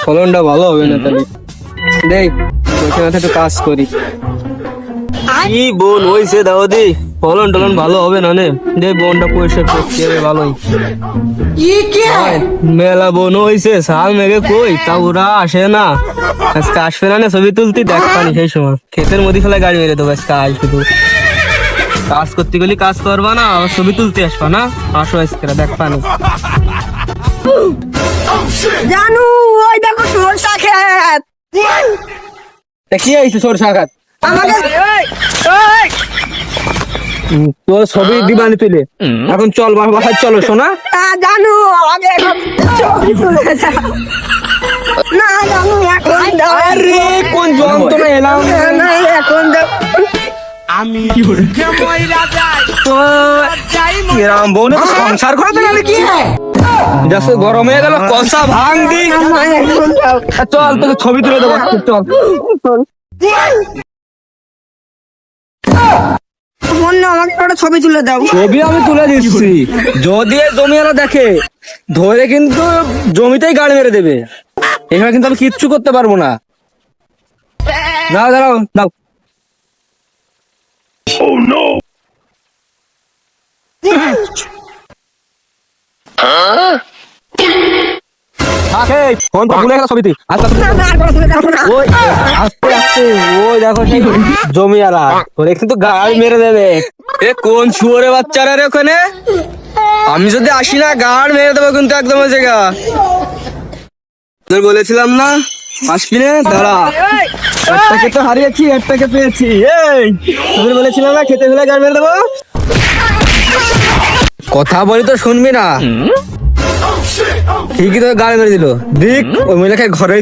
ফলনটা ভালো হবে না তাহলে। দেখ বসে মাথায় একটু কাজ করি। কি বোন হইছে দাওদি, ফলন টলন ভালো হবে না নে। দে বোনটা পরিষ্কার করতে হবে ভালোই। ভাই, মেলা বোন হইছে, সাল মেঘে কই তা ওরা আসে না। আজকে আসবে না ছবি তুলতে, দেখ পানি সেই সময় ক্ষেতের মধ্যে ফেলে গাড়ি মেরে দেবো আজকে। আজ শুধু কাজ করতে গেলে কাজ করবা না, আবার ছবি তুলতে আসবা না। আসো আজকে দেখ পানি। জানু ওই দেখো সরষা ক্ষেত। কি হয়েছে সরষা খাত? আমাকে তোর ছবি দিবানি তুলে এখন চল বাসায় চলো শোনা। জানু আমাকে ছবি তুলে দাও। না জানু এখন দাও। আরে কোন যন্ত্রণা এলাম না এখন দাও। রাম বোন সংসার করে দেবে নাকি? যাচ্ছে গরম হয়ে গেল, কষা ভাঙ দি। না এখন দাও। চল তোকে ছবি তুলে দেবো, চল। বন্ধু আমাকে একটা ছবি তুলে দাও। ছবি আমি তুলে দিচ্ছি, যদি এই জমিওয়ালা দেখে ধরে কিন্তু জমিতেই গাড়ি মেরে দেবে। এখানে কিন্তু আমি কিচ্ছু করতে পারবো না। দাও দাঁড়াও দাও। থাকে, ফোন তো ভুলে গেল ছবিতে। আস্তে আস্তে না আর তুলে দাও না। ওই আস্তে আস্তে, ওই দেখো সেই জমিওয়ালা ওরে কিন্তু গাড়ি মেরে দেবে। এ কোন শুয়োরে বাচ্চারা রে ওখানে? আমি যদি আসি না গাড় মেরে দেবো কিন্তু একদম ওই জায়গা। তোর বলেছিলাম না আসবি না, দাঁড়া। একটাকে তো হারিয়েছি, একটাকে পেয়েছি। এই তোদের বলেছিলাম না খেতে ফেলে গাড় মেরে দেবো। কথা বলি তো শুনবি না, ঠিকই তো গাড়ি মেরে দিল। দিক ওই মহিলাকে ঘরে